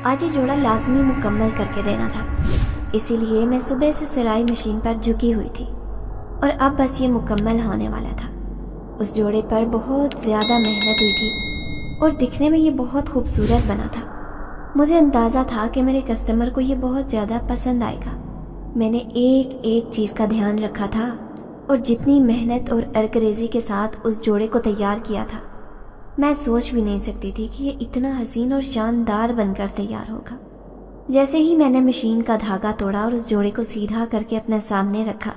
आज ये जोड़ा लाजमी मुकम्मल करके देना था, इसीलिए मैं सुबह से सिलाई मशीन पर झुकी हुई थी और अब बस ये मुकम्मल होने वाला था। उस जोड़े पर बहुत ज़्यादा मेहनत हुई थी और दिखने में ये बहुत खूबसूरत बना था। मुझे अंदाज़ा था कि मेरे कस्टमर को ये बहुत ज़्यादा पसंद आएगा। मैंने एक एक चीज़ का ध्यान रखा था और जितनी मेहनत और अर्करेज़ी के साथ उस जोड़े को तैयार किया था, मैं सोच भी नहीं सकती थी कि ये इतना हसीन और शानदार बनकर तैयार होगा। जैसे ही मैंने मशीन का धागा तोड़ा और उस जोड़े को सीधा करके अपने सामने रखा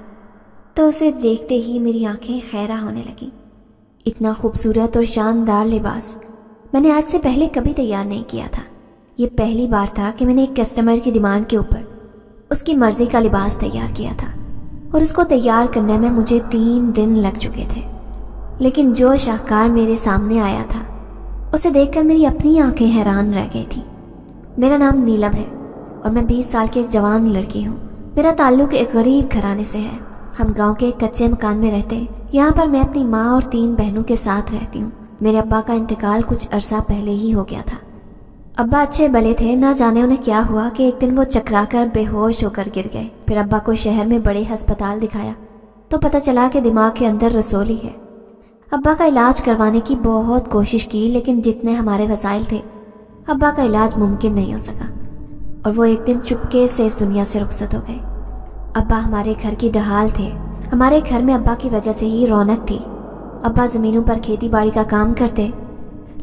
तो उसे देखते ही मेरी आंखें खैरा होने लगीं। इतना खूबसूरत और शानदार लिबास मैंने आज से पहले कभी तैयार नहीं किया था। ये पहली बार था कि मैंने एक कस्टमर की डिमांड के ऊपर उसकी मर्ज़ी का लिबास तैयार किया था और उसको तैयार करने में मुझे 3 दिन लग चुके थे। लेकिन जो शाहकार मेरे सामने आया था उसे देखकर मेरी अपनी आंखें हैरान रह गई थी। मेरा नाम नीलम है और मैं 20 साल की एक जवान लड़की हूँ। मेरा ताल्लुक़ एक गरीब घराने से है। हम गांव के एक कच्चे मकान में रहते हैं। यहाँ पर मैं अपनी माँ और 3 बहनों के साथ रहती हूँ। मेरे अब्बा का इंतकाल कुछ अरसा पहले ही हो गया था। अब्बा अच्छे भले थे, ना जाने उन्हें क्या हुआ कि एक दिन वो चकराकर बेहोश होकर गिर गए। फिर अब्बा को शहर में बड़े अस्पताल दिखाया तो पता चला कि दिमाग के अंदर रसोली है। अब्बा का इलाज करवाने की बहुत कोशिश की, लेकिन जितने हमारे वसाइल थे अब्बा का इलाज मुमकिन नहीं हो सका और वो एक दिन चुपके से इस दुनिया से रुखसत हो गए। अब्बा हमारे घर की ढाल थे। हमारे घर में अब्बा की वजह से ही रौनक थी। अब्बा ज़मीनों पर खेती बाड़ी का काम करते,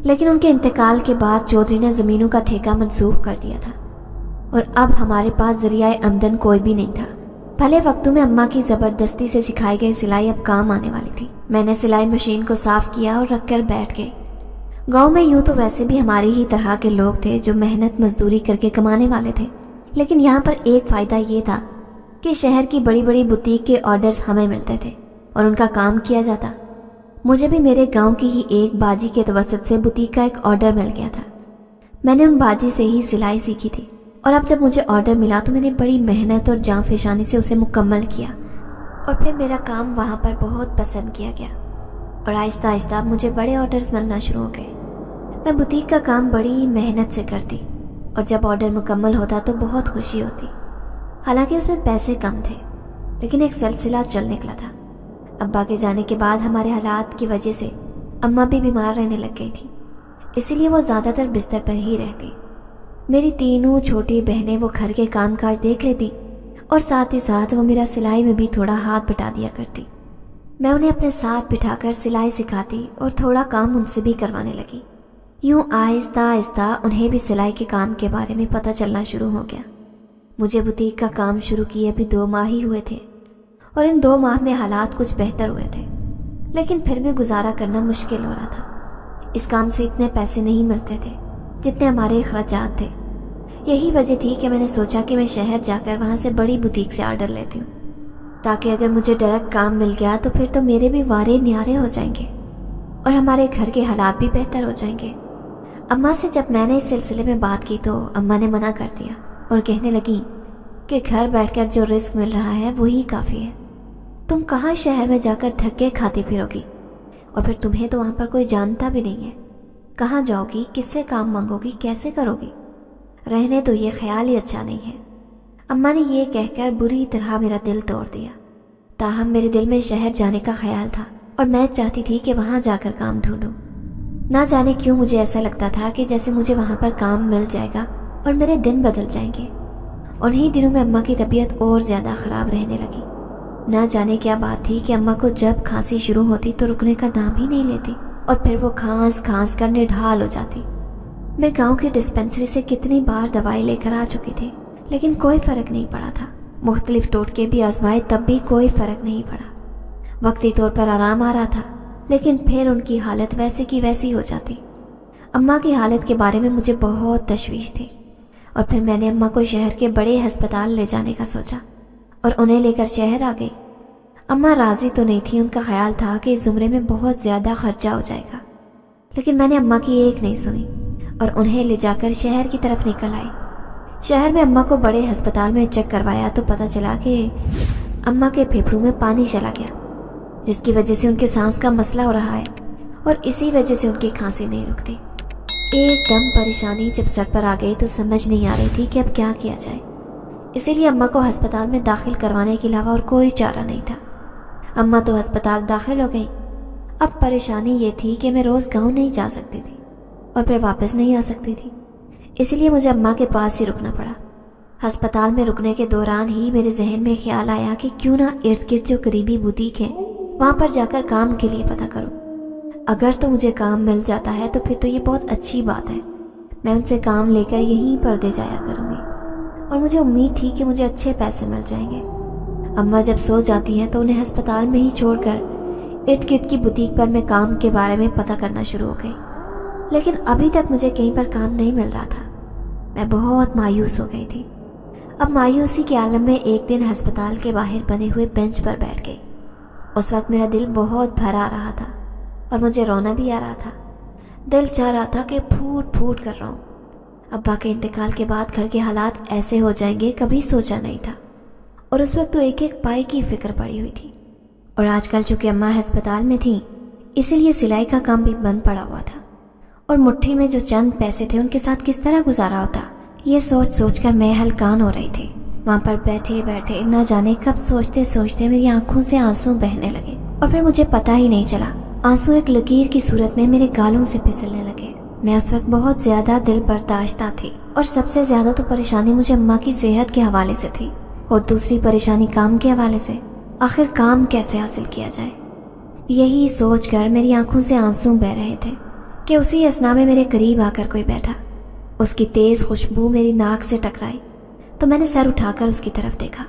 लेकिन उनके इंतकाल के बाद चौधरी ने ज़मीनों का ठेका मंसूख कर दिया था और अब हमारे पास ज़रिया आमदन कोई भी नहीं था। भले वक्तों में अम्मा की ज़बरदस्ती से सिखाई गई सिलाई अब काम आने वाली थी। मैंने सिलाई मशीन को साफ़ किया और रख कर बैठ गई। गाँव में यूँ तो वैसे भी हमारी ही तरह के लोग थे जो मेहनत मजदूरी करके कमाने वाले थे, लेकिन यहाँ पर एक फ़ायदा ये था कि शहर की बड़ी बड़ी बुटीक के ऑर्डर्स हमें मिलते थे और उनका काम किया जाता। मुझे भी मेरे गांव की ही एक बाजी के तवसत से बुटीक का एक ऑर्डर मिल गया था। मैंने उन बाजी से ही सिलाई सीखी थी और अब जब मुझे ऑर्डर मिला तो मैंने बड़ी मेहनत और जांफेशानी से उसे मुकम्मल किया और फिर मेरा काम वहाँ पर बहुत पसंद किया गया और आहिस्ता आहिस्ता मुझे बड़े ऑर्डर्स मिलना शुरू हो गए। मैं बुटीक का काम बड़ी मेहनत से करती और जब ऑर्डर मुकम्मल होता तो बहुत खुशी होती। हालांकि उसमें पैसे कम थे, लेकिन एक सिलसिला चल निकला था। अब्बा के जाने के बाद हमारे हालात की वजह से अम्मा भी बीमार रहने लग गई थी, इसीलिए वो ज़्यादातर बिस्तर पर ही रहती। मेरी 3 छोटी बहनें वो घर के काम काज देख लेती और साथ ही साथ वो मेरा सिलाई में भी थोड़ा हाथ बटा दिया करती। मैं उन्हें अपने साथ बिठाकर सिलाई सिखाती और थोड़ा काम उनसे भी करवाने लगी। यूँ आहिस्ता आहिस्ता उन्हें भी सिलाई के काम के बारे में पता चलना शुरू हो गया। मुझे बुटीक का काम शुरू किए अभी 2 माह ही हुए थे और इन 2 माह में हालात कुछ बेहतर हुए थे, लेकिन फिर भी गुजारा करना मुश्किल हो रहा था। इस काम से इतने पैसे नहीं मिलते थे जितने हमारे खर्चात थे। यही वजह थी कि मैंने सोचा कि मैं शहर जाकर वहाँ से बड़ी बुटीक से ऑर्डर लेती हूँ, ताकि अगर मुझे डायरेक्ट काम मिल गया तो फिर तो मेरे भी वारे न्यारे हो जाएंगे और हमारे घर के हालात भी बेहतर हो जाएंगे। अम्मा से जब मैंने इस सिलसिले में बात की तो अम्मा ने मना कर दिया और कहने लगी कि घर बैठकर जो रिस्क मिल रहा है वही काफ़ी है। तुम कहाँ शहर में जाकर धक्के खाती फिरोगी और फिर तुम्हें तो वहाँ पर कोई जानता भी नहीं है। कहाँ जाओगी, किससे काम मांगोगी, कैसे करोगी? रहने तो ये ख्याल ही अच्छा नहीं है। अम्मा ने ये कहकर बुरी तरह मेरा दिल तोड़ दिया। ताहम मेरे दिल में शहर जाने का ख्याल था और मैं चाहती थी कि वहाँ जाकर काम ढूंढूं। ना जाने क्यों मुझे ऐसा लगता था कि जैसे मुझे वहाँ पर काम मिल जाएगा और मेरे दिन बदल जाएंगे। उन्हीं दिनों में अम्मा की तबीयत और ज़्यादा ख़राब रहने लगी। ना जाने क्या बात थी कि अम्मा को जब खांसी शुरू होती तो रुकने का नाम ही नहीं लेती और फिर वो खांस खांस कर निढाल हो जाती। मैं गांव की डिस्पेंसरी से कितनी बार दवाई लेकर आ चुकी थी, लेकिन कोई फ़र्क नहीं पड़ा था। मुख्तलिफ टोटके भी आजमाए तब भी कोई फ़र्क नहीं पड़ा। वक्ती तौर पर आराम आ रहा था, लेकिन फिर उनकी हालत वैसे की वैसी हो जाती। अम्मा की हालत के बारे में मुझे बहुत तशवीश थी और फिर मैंने अम्मा को शहर के बड़े अस्पताल ले जाने का सोचा और उन्हें लेकर शहर आ गई। अम्मा राज़ी तो नहीं थी। उनका ख्याल था कि इस ज़ुमरे में बहुत ज़्यादा खर्चा हो जाएगा, लेकिन मैंने अम्मा की एक नहीं सुनी और उन्हें ले जाकर शहर की तरफ निकल आई। शहर में अम्मा को बड़े अस्पताल में चेक करवाया तो पता चला कि अम्मा के फेफड़ों में पानी चला गया, जिसकी वजह से उनके सांस का मसला हो रहा है और इसी वजह से उनकी खांसी नहीं रुकती। ایک دم پریشانی جب سر پر آ گئی تو سمجھ نہیں آ رہی تھی کہ اب کیا کیا جائے، اسی لیے اماں کو ہسپتال میں داخل کروانے کے علاوہ اور کوئی چارہ نہیں تھا۔ اماں تو ہسپتال داخل ہو گئیں۔ اب پریشانی یہ تھی کہ میں روز گاؤں نہیں جا سکتی تھی اور پھر واپس نہیں آ سکتی تھی، اسی لیے مجھے اماں کے پاس ہی رکنا پڑا۔ ہسپتال میں رکنے کے دوران ہی میرے ذہن میں خیال آیا کہ کیوں نہ ارد گرد جو قریبی بوتیک ہیں وہاں پر جا کر کام کے لیے پتہ کروں۔ اگر تو مجھے کام مل جاتا ہے تو پھر تو یہ بہت اچھی بات ہے، میں ان سے کام لے کر یہیں پر دے جایا کروں گی، اور مجھے امید تھی کہ مجھے اچھے پیسے مل جائیں گے۔ اماں جب سو جاتی ہیں تو انہیں ہسپتال میں ہی چھوڑ کر ارد گرد کی بوتیک پر میں کام کے بارے میں پتہ کرنا شروع ہو گئی، لیکن ابھی تک مجھے کہیں پر کام نہیں مل رہا تھا۔ میں بہت مایوس ہو گئی تھی۔ اب مایوسی کے عالم میں ایک دن ہسپتال کے باہر بنے ہوئے بینچ پر بیٹھ گئی۔ اس وقت میرا دل بہت بھرا رہا تھا اور مجھے رونا بھی آ رہا تھا۔ دل چاہ رہا تھا کہ پھوٹ پھوٹ کر رہوں۔ ابا کے انتقال کے بعد گھر کے حالات ایسے ہو جائیں گے کبھی سوچا نہیں تھا، اور اس وقت تو ایک ایک پائی کی فکر پڑی ہوئی تھی۔ اور آج کل چونکہ اماں ہسپتال میں تھیں اسی لیے سلائی کا کام بھی بند پڑا ہوا تھا، اور مٹھی میں جو چند پیسے تھے ان کے ساتھ کس طرح گزارا ہوتا، یہ سوچ سوچ کر میں ہلکان ہو رہی تھی۔ وہاں پر بیٹھے بیٹھے نہ جانے کب سوچتے سوچتے میری آنکھوں سے آنسو بہنے لگے، اور پھر مجھے پتہ ہی نہیں چلا، آنسو ایک لکیر کی صورت میں میرے گالوں سے پھسلنے لگے۔ میں اس وقت بہت زیادہ دل برداشتہ تھی، اور سب سے زیادہ تو پریشانی مجھے اماں کی صحت کے حوالے سے تھی، اور دوسری پریشانی کام کے حوالے سے، آخر کام کیسے حاصل کیا جائے۔ یہی سوچ کر میری آنکھوں سے آنسو بہ رہے تھے کہ اسی اثنا میں میرے قریب آ کر کوئی بیٹھا۔ اس کی تیز خوشبو میری ناک سے ٹکرائی تو میں نے سر اٹھا کر اس کی طرف دیکھا۔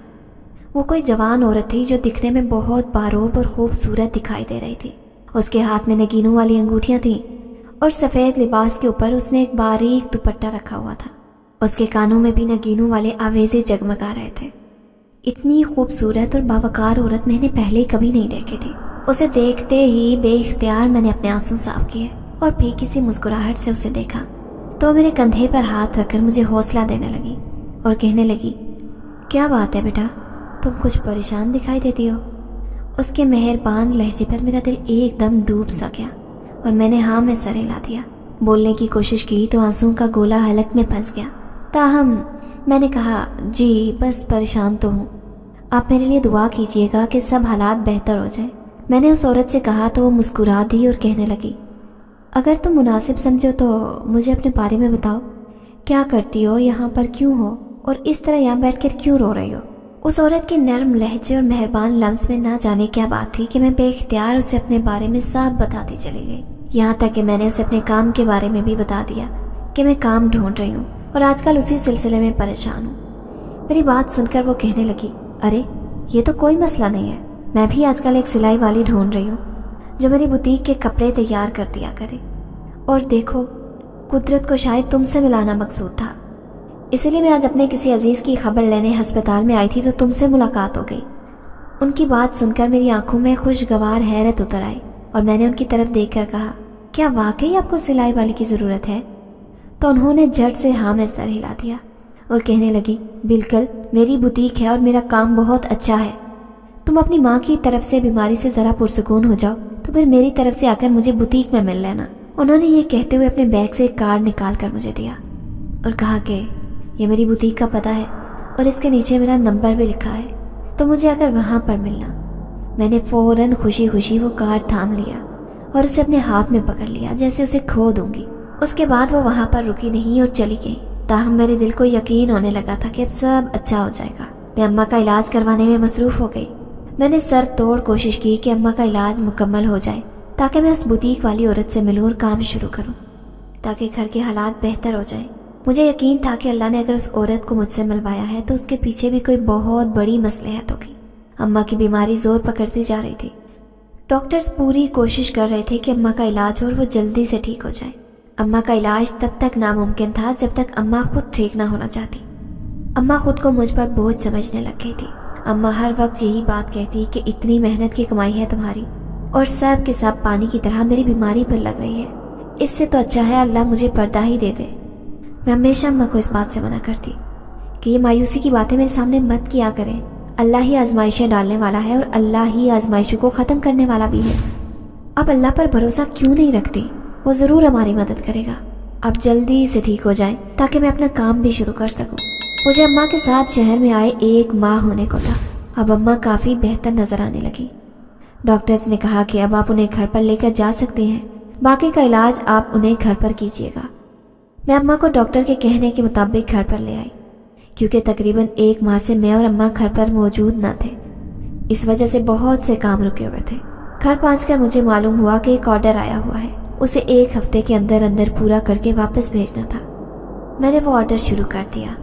وہ کوئی جوان عورت تھی جو دکھنے میں بہت باروب اور خوبصورت دکھائی دے رہی تھی۔ اس کے ہاتھ میں نگینوں والی انگوٹھیاں تھیں، اور سفید لباس کے اوپر اس نے ایک باریک دوپٹہ رکھا ہوا تھا۔ اس کے کانوں میں بھی نگینوں والے آویزے جگمگا رہے تھے۔ اتنی خوبصورت اور باوقار عورت میں نے پہلے کبھی نہیں دیکھی تھی۔ اسے دیکھتے ہی بے اختیار میں نے اپنے آنسو صاف کیے اور پھیکی سی مسکراہٹ سے اسے دیکھا تو میرے کندھے پر ہاتھ رکھ کر مجھے حوصلہ دینے لگی اور کہنے لگی، کیا بات ہے بیٹا، تم کچھ پریشان دکھائی دیتی ہو۔ اس کے مہربان لہجے پر میرا دل ایک دم ڈوب سا گیا، اور میں نے ہاں میں سر ہلا دیا۔ بولنے کی کوشش کی تو آنسو کا گولا حلق میں پھنس گیا، تاہم میں نے کہا، جی بس پریشان تو ہوں، آپ میرے لیے دعا کیجئے گا کہ سب حالات بہتر ہو جائیں۔ میں نے اس عورت سے کہا تو وہ مسکرا دی اور کہنے لگی، اگر تم مناسب سمجھو تو مجھے اپنے بارے میں بتاؤ، کیا کرتی ہو، یہاں پر کیوں ہو، اور اس طرح یہاں بیٹھ کر کیوں رو رہی ہو۔ اس عورت کے نرم لہجے اور مہربان لفظ میں نہ جانے کیا بات تھی کہ میں بے اختیار اسے اپنے بارے میں سب بتاتی چلی گئی، یہاں تک کہ میں نے اسے اپنے کام کے بارے میں بھی بتا دیا کہ میں کام ڈھونڈ رہی ہوں اور آج کل اسی سلسلے میں پریشان ہوں۔ میری بات سن کر وہ کہنے لگی، ارے یہ تو کوئی مسئلہ نہیں ہے، میں بھی آج کل ایک سلائی والی ڈھونڈ رہی ہوں جو میری بوتیک کے کپڑے تیار کر دیا کرے، اور دیکھو قدرت کو شاید تم سے ملانا مقصود تھا، اسی لیے میں آج اپنے کسی عزیز کی خبر لینے ہسپتال میں آئی تھی تو تم سے ملاقات ہو گئی۔ ان کی بات سن کر میری آنکھوں میں خوشگوار حیرت اتر آئی، اور میں نے ان کی طرف دیکھ کر کہا، کیا واقعی آپ کو سلائی والی کی ضرورت ہے؟ تو انہوں نے جھٹ سے ہاں میں سر ہلا دیا اور کہنے لگی، بالکل، میری بوتیک ہے اور میرا کام بہت اچھا ہے، تم اپنی ماں کی طرف سے بیماری سے ذرا پرسکون ہو جاؤ تو پھر میری طرف سے آ کر مجھے بوتیک میں مل لینا۔ انہوں نے یہ کہتے ہوئے اپنے بیگ سے ایک کارڈ نکال کر مجھے دیا اور کہا کہ یہ میری بوتیک کا پتہ ہے اور اس کے نیچے میرا نمبر بھی لکھا ہے، تو مجھے آ کر وہاں پر ملنا۔ میں نے فوراً خوشی خوشی وہ کارڈ تھام لیا اور اسے اپنے ہاتھ میں پکڑ لیا جیسے اسے کھو دوں گی۔ اس کے بعد وہ وہاں پر رکی نہیں اور چلی گئی، تاہم میرے دل کو یقین ہونے لگا تھا کہ اب سب اچھا ہو جائے گا۔ میں اماں کا علاج کروانے میں مصروف ہو گئی۔ میں نے سر توڑ کوشش کی کہ اماں کا علاج مکمل ہو جائے تاکہ میں اس بوتیک والی عورت سے ملوں اور کام شروع کروں، تاکہ گھر کے حالات بہتر ہو جائیں۔ مجھے یقین تھا کہ اللہ نے اگر اس عورت کو مجھ سے ملوایا ہے تو اس کے پیچھے بھی کوئی بہت بڑی مصلحت ہوگی۔ اماں کی بیماری زور پکڑتی جا رہی تھی، ڈاکٹرز پوری کوشش کر رہے تھے کہ اماں کا علاج اور وہ جلدی سے ٹھیک ہو جائے۔ اماں کا علاج تب تک ناممکن تھا جب تک اماں خود ٹھیک نہ ہونا چاہتی۔ اماں خود کو مجھ پر بوجھ سمجھنے لگ گئی تھی۔ اماں ہر وقت یہی بات کہتی کہ اتنی محنت کی کمائی ہے تمہاری اور سب کے سب پانی کی طرح میری بیماری پر لگ رہی ہے، اس سے تو اچھا ہے اللہ مجھے پردہ ہی دے دے۔ میں ہمیشہ اماں کو اس بات سے منع کرتی کہ یہ مایوسی کی باتیں میرے سامنے مت کیا کریں، اللہ ہی آزمائشیں ڈالنے والا ہے اور اللہ ہی آزمائشوں کو ختم کرنے والا بھی ہے۔ اب اللہ پر بھروسہ کیوں نہیں رکھتی، وہ ضرور ہماری مدد کرے گا۔ आप जल्दी से ठीक हो जाएं ताकि मैं अपना काम भी शुरू कर सकूं। मुझे अम्मा के साथ शहर में आए 1 माह होने को था। अब अम्मा काफ़ी बेहतर नज़र आने लगी। डॉक्टर्स ने कहा कि अब आप उन्हें घर पर लेकर जा सकते हैं, बाकी का इलाज आप उन्हें घर पर कीजिएगा। मैं अम्मा को डॉक्टर के कहने के मुताबिक घर पर ले आई, क्योंकि तकरीबन 1 माह से मैं और अम्मा घर पर मौजूद न थे। इस वजह से बहुत से काम रुके हुए थे। घर पहुंचकर मुझे मालूम हुआ कि एक ऑर्डर आया हुआ है, उसे 1 हफ्ते के अंदर अंदर पूरा करके वापस भेजना था। मैंने वो ऑर्डर शुरू कर दिया।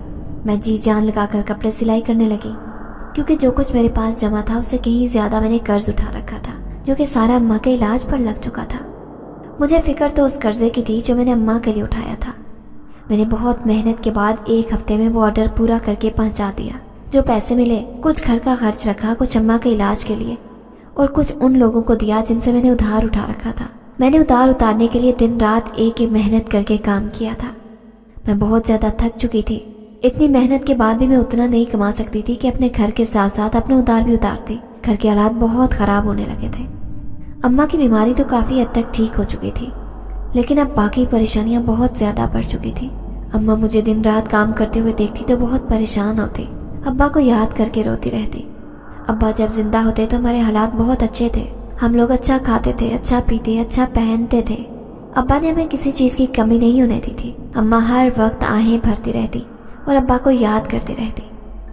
मैं जी जान लगाकर कपड़े सिलाई करने लगी, क्योंकि जो कुछ मेरे पास जमा था उससे कहीं ज़्यादा मैंने कर्ज उठा रखा था, जो कि सारा अम्मा के इलाज पर लग चुका था। मुझे फिक्र तो उस कर्जे की थी जो मैंने अम्मा के लिए उठाया था। मैंने बहुत मेहनत के बाद 1 हफ्ते में वो ऑर्डर पूरा करके पहुंचा दिया। जो पैसे मिले कुछ घर का खर्च रखा, कुछ अम्मा के इलाज के लिए, और कुछ उन लोगों को दिया जिनसे मैंने उधार उठा रखा था। मैंने उधार उतारने के लिए दिन रात एक मेहनत करके काम किया था। मैं बहुत ज़्यादा थक चुकी थी। इतनी मेहनत के बाद भी मैं उतना नहीं कमा सकती थी कि अपने घर के साथ साथ अपने उधार भी उतारती। घर के हालात बहुत ख़राब होने लगे थे। अम्मा की बीमारी तो काफ़ी हद तक ठीक हो चुकी थी, लेकिन अब बाकी परेशानियां बहुत ज़्यादा बढ़ चुकी थी। अम्मा मुझे दिन रात काम करते हुए देखती तो बहुत परेशान होती। अब्बा को याद करके रोती रहती। अब्बा जब जिंदा होते तो हमारे हालात बहुत अच्छे थे। हम लोग अच्छा खाते थे, अच्छा पीते, अच्छा पहनते थे। अब्बा ने हमें किसी चीज़ की कमी नहीं होने दी थी। अम्मा हर वक्त आहें भरती रहती और अब्बा को याद करती रहती।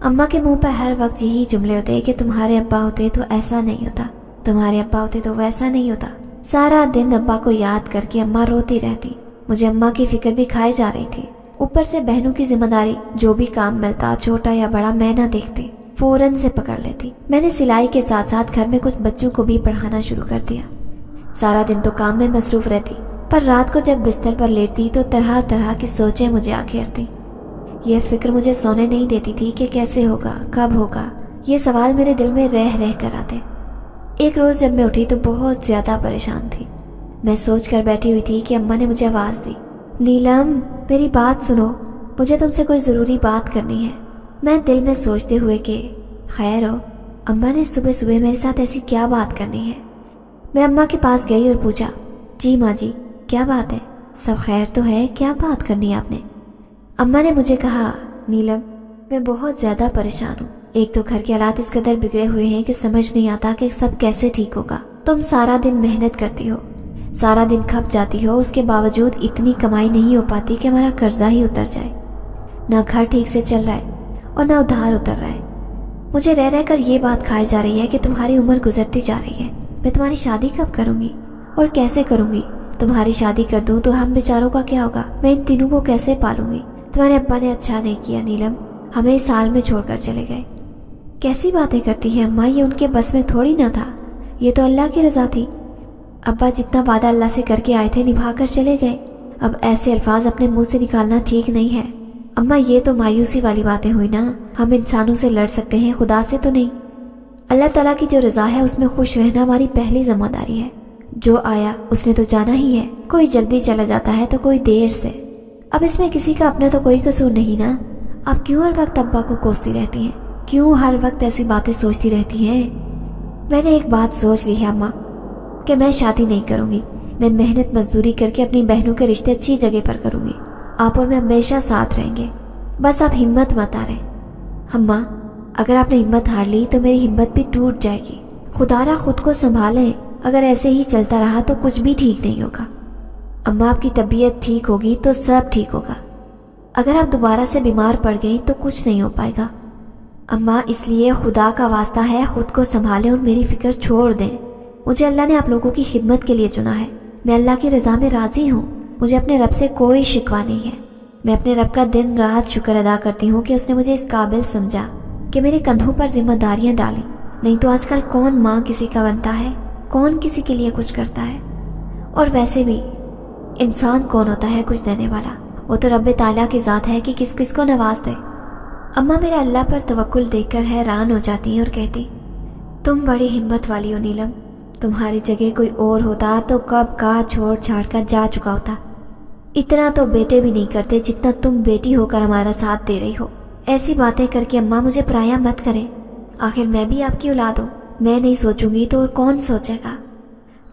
अम्मा के मुंह पर हर वक्त यही जुमले होते कि तुम्हारे अब्बा होते तो ऐसा नहीं होता, तुम्हारे अब्बा होते तो वैसा नहीं होता। सारा दिन अब्बा को याद करके अम्मा रोती रहती। मुझे अम्मा की फिक्र भी खाई जा रही थी। ऊपर से बहनों की जिम्मेदारी, जो भी काम मिलता छोटा या बड़ा मैं ना देखती, फौरन से पकड़ लेती। मैंने सिलाई के साथ साथ घर में कुछ बच्चों को भी पढ़ाना शुरू कर दिया। सारा दिन तो काम में मसरूफ रहती, पर रात को जब बिस्तर पर लेटती तो तरह तरह की सोचें मुझे आ घेरती। यह फिक्र मुझे सोने नहीं देती थी कि कैसे होगा, कब होगा। ये सवाल मेरे दिल में रह रह कर आते। एक रोज़ जब मैं उठी तो बहुत ज़्यादा परेशान थी। मैं सोच कर बैठी हुई थी कि अम्मा ने मुझे आवाज़ दी, नीलम मेरी बात सुनो, मुझे तुमसे कोई ज़रूरी बात करनी है। मैं दिल में सोचते हुए कि खैर हो, अम्मा ने सुबह सुबह मेरे साथ ऐसी क्या बात करनी है। मैं अम्मा के पास गई और पूछा, जी माँ जी क्या बात है, सब खैर तो है, क्या बात करनी है आपने। अम्मा ने मुझे कहा, नीलम मैं बहुत ज़्यादा परेशान हूँ। एक तो घर के हालात इस कदर बिगड़े हुए हैं कि समझ नहीं आता कि सब कैसे ठीक होगा। तुम सारा दिन मेहनत करती हो, सारा दिन खप जाती हो, उसके बावजूद इतनी कमाई नहीं हो पाती कि हमारा कर्जा ही उतर जाए। ना घर ठीक से चल रहा है और ना उधार उतर रहा है। मुझे रह रह कर ये बात खाई जा रही है कि तुम्हारी उम्र गुजरती जा रही है, मैं तुम्हारी शादी कब करूँगी और कैसे करूँगी। तुम्हारी शादी कर दूँ तो हम बेचारों का क्या होगा, मैं इन तीनों को कैसे पालूंगी। तुम्हारे अब्बा ने अच्छा नहीं किया नीलम, हमें इस साल में छोड़कर चले गए। कैसी बातें करती है अम्मा, ये उनके बस में थोड़ी ना था, ये तो अल्लाह की रज़ा थी। अब्बा जितना वादा अल्लाह से करके आए थे निभा कर चले गए। अब ऐसे अल्फाज अपने मुंह से निकालना ठीक नहीं है। अम्मा ये तो मायूसी वाली बातें हुई ना। हम इंसानों से लड़ सकते हैं, खुदा से तो नहीं। अल्लाह ताला की जो रज़ा है उसमें खुश रहना हमारी पहली जिम्मेदारी है। जो आया उसने तो जाना ही है, कोई जल्दी चला जाता है तो कोई देर से। अब इसमें किसी का अपना तो कोई कसूर नहीं ना। आप क्यों हर वक्त अब्बा को कोसती रहती हैं, क्यों हर वक्त ऐसी बातें सोचती रहती हैं। मैंने एक बात सोच ली है अम्मा कि मैं शादी नहीं करूँगी। मैं मेहनत मजदूरी करके अपनी बहनों के रिश्ते अच्छी जगह पर करूँगी। आप और मैं हमेशा साथ रहेंगे, बस आप हिम्मत मत हारें। अम्मा अगर आपने हिम्मत हार ली तो मेरी हिम्मत भी टूट जाएगी। खुदारा खुद को संभालें, अगर ऐसे ही चलता रहा तो कुछ भी ठीक नहीं होगा। अम्मा आपकी तबीयत ठीक होगी तो सब ठीक होगा, अगर आप दोबारा से बीमार पड़ गई तो कुछ नहीं हो पाएगा। अम्मा इसलिए खुदा का वास्ता है खुद को संभालें और मेरी फिक्र छोड़ दें। मुझे अल्लाह ने आप लोगों की खिदमत के लिए चुना है। मैं अल्लाह की रज़ा में राज़ी हूँ। मुझे अपने रब से कोई शिकवा नहीं है। मैं अपने रब का दिन रात शुक्र अदा करती हूँ कि उसने मुझे इस काबिल समझा कि मेरे कंधों पर जिम्मेदारियाँ डाली। नहीं तो आजकल कौन माँ किसी का बनता है, कौन किसी के लिए कुछ करता है। और वैसे भी इंसान कौन होता है कुछ देने वाला, वो तो रब ताला की ज़ात है कि किस किस को नवाज दे। अम्मा मेरा अल्लाह पर तवक्कुल देखकर हैरान हो जाती हैं और कहती, तुम बड़ी हिम्मत वाली हो नीलम, तुम्हारी जगह कोई और होता तो कब का छोड़ छाड़ कर जा चुका होता। इतना तो बेटे भी नहीं करते जितना तुम बेटी होकर हमारा साथ दे रही हो। ऐसी बातें करके अम्मा मुझे पराया मत करें, आखिर मैं भी आपकी औलाद हूँ। मैं नहीं सोचूंगी तो और कौन सोचेगा।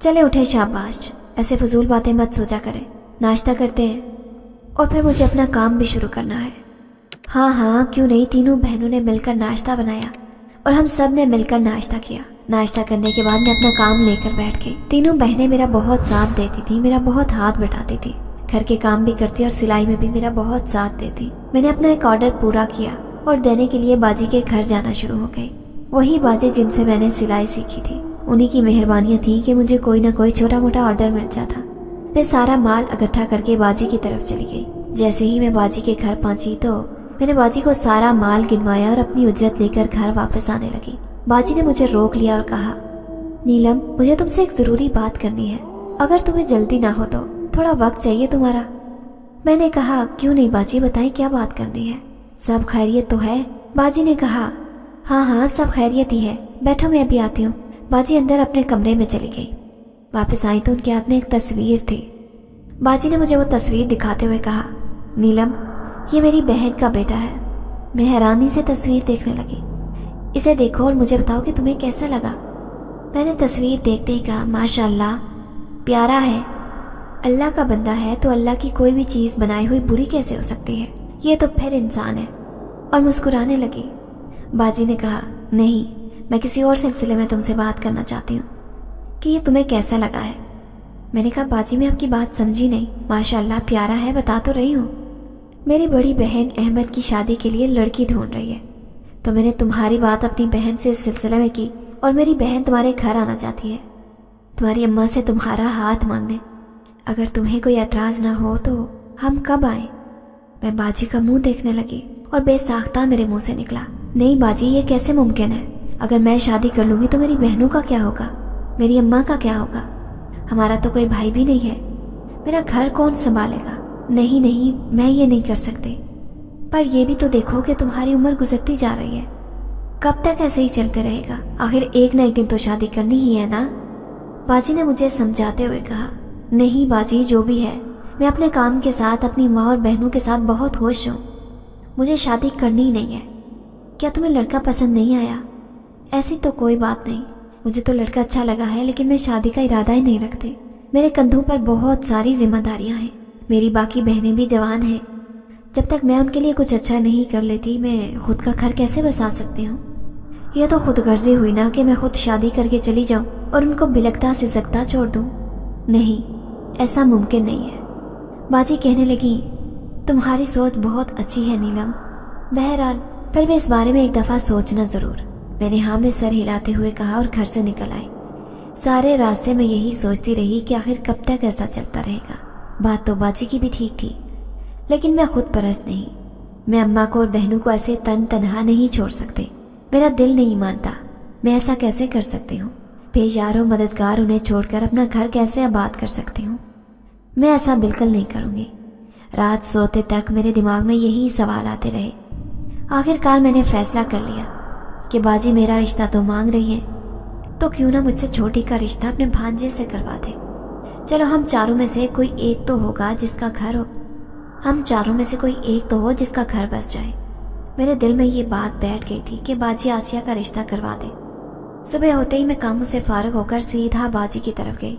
चले उठे शाबाश, ऐसे फजूल बातें मत सोचा करें, नाश्ता करते हैं। और फिर मुझे अपना काम भी शुरू करना है। हाँ हाँ क्यों नहीं, तीनों बहनों ने मिलकर नाश्ता बनाया और हम सब ने मिलकर नाश्ता किया। नाश्ता करने के बाद मैं अपना काम लेकर बैठ गई। तीनों बहनें मेरा बहुत साथ देती थी, मेरा बहुत हाथ बटाती थी, घर के काम भी करती और सिलाई में भी मेरा बहुत साथ देती। मैंने अपना एक ऑर्डर पूरा किया और देने के लिए बाजी के घर जाना शुरू हो गई। वही बाजी जिनसे मैंने सिलाई सीखी थी, उन्हीं की मेहरबानियाँ थी कि मुझे कोई ना कोई छोटा मोटा ऑर्डर मिल जाता। मैं सारा माल इकट्ठा करके बाजी की तरफ चली गई। जैसे ही मैं बाजी के घर पहुंची तो मैंने बाजी को सारा माल गिनवाया और अपनी उजरत लेकर घर वापस आने लगी। बाजी ने मुझे रोक लिया और कहा, नीलम मुझे तुमसे एक ज़रूरी बात करनी है, अगर तुम्हें जल्दी ना हो तो थोड़ा वक्त चाहिए तुम्हारा। मैंने कहा, क्यों नहीं बाजी, बताएं क्या बात करनी है। सब खैरियत तो है? बाजी ने कहा, हाँ हाँ सब खैरियत ही है, बैठो मैं अभी आती हूँ। बाजी अंदर अपने कमरे में चली गई। वापस आई तो उनके हाथ में एक तस्वीर थी। बाजी ने मुझे वो तस्वीर दिखाते हुए कहा, नीलम ये मेरी बहन का बेटा है। मैं हैरानी से तस्वीर देखने लगी। इसे देखो और मुझे बताओ कि तुम्हें कैसा लगा। मैंने तस्वीर देखते ही कहा, माशाअल्लाह प्यारा है। अल्लाह का बंदा है तो अल्लाह की कोई भी चीज़ बनाई हुई बुरी कैसे हो सकती है, ये तो फिर इंसान है। और मुस्कुराने लगी। बाजी ने कहा, नहीं मैं किसी और सिलसिले में तुमसे बात करना चाहती हूँ कि ये तुम्हें कैसा लगा है। मैंने कहा, बाजी मैं आपकी बात समझी नहीं। माशाअल्लाह प्यारा है, बता तो रही हूँ। मेरी बड़ी बहन अहमद की शादी के लिए लड़की ढूंढ रही है, तो मैंने तुम्हारी बात अपनी बहन से इस सिलसिले में की और मेरी बहन तुम्हारे घर आना चाहती है, तुम्हारी अम्मा से तुम्हारा हाथ मांगने। अगर तुम्हें कोई एतराज़ ना हो तो हम कब आएँ। मैं बाजी का मुंह देखने लगी और बेसाख्ता मेरे मुंह से निकला, नहीं बाजी ये कैसे मुमकिन है। अगर मैं शादी कर लूँगी तो मेरी बहनों का क्या होगा, मेरी अम्मा का क्या होगा। हमारा तो कोई भाई भी नहीं है, मेरा घर कौन संभालेगा। नहीं नहीं मैं ये नहीं कर सकती। पर ये भी तो देखो कि तुम्हारी उम्र गुजरती जा रही है, कब तक ऐसे ही चलते रहेगा। आखिर एक ना एक दिन तो शादी करनी ही है ना। बाजी ने मुझे समझाते हुए कहा, नहीं बाजी जो भी है, मैं अपने काम के साथ अपनी माँ और बहनों के साथ बहुत खुश हूँ। मुझे शादी करनी ही नहीं है। क्या तुम्हें लड़का पसंद नहीं आया? ऐसी तो कोई बात नहीं, मुझे तो लड़का अच्छा लगा है, लेकिन मैं शादी का इरादा ही नहीं रखती। मेरे कंधों पर बहुत सारी जिम्मेदारियां हैं, मेरी बाकी बहनें भी जवान हैं। जब तक मैं उनके लिए कुछ अच्छा नहीं कर लेती, मैं खुद का घर कैसे बसा सकती हूँ। यह तो खुदगर्जी हुई ना कि मैं खुद शादी करके चली जाऊँ और उनको बिलकता सिसकता छोड़ दूँ। नहीं, ऐसा मुमकिन नहीं है। बाजी कहने लगी, तुम्हारी सोच बहुत अच्छी है नीलम, बहरहाल फिर भी इस बारे में एक दफ़ा सोचना ज़रूर। मैंने हाँ में सर हिलाते हुए कहा और घर से निकल आई। सारे रास्ते में यही सोचती रही कि आखिर कब तक ऐसा चलता रहेगा। बात तो बाजी की भी ठीक थी, लेकिन मैं खुद परस्त नहीं। मैं अम्मा को और बहनों को ऐसे तनहा नहीं छोड़ सकती। मेरा दिल नहीं मानता, मैं ऐसा कैसे कर सकती हूँ। बेयारो मददगार उन्हें छोड़कर अपना घर कैसे आबाद कर सकती हूँ। मैं ऐसा बिल्कुल नहीं करूँगी। रात सोते तक मेरे दिमाग में यही सवाल आते रहे। आखिरकार मैंने फैसला कर लिया कि बाजी मेरा रिश्ता तो मांग रही है, तो क्यों ना मुझसे छोटी का रिश्ता अपने भांजे से करवा दे। चलो हम चारों में से कोई एक तो होगा जिसका घर हो, हम चारों में से कोई एक तो हो जिसका घर बस जाए। मेरे दिल में ये बात बैठ गई थी कि बाजी आसिया का रिश्ता करवा दे। सुबह होते ही मैं कामों से फारग होकर सीधा बाजी की तरफ गई।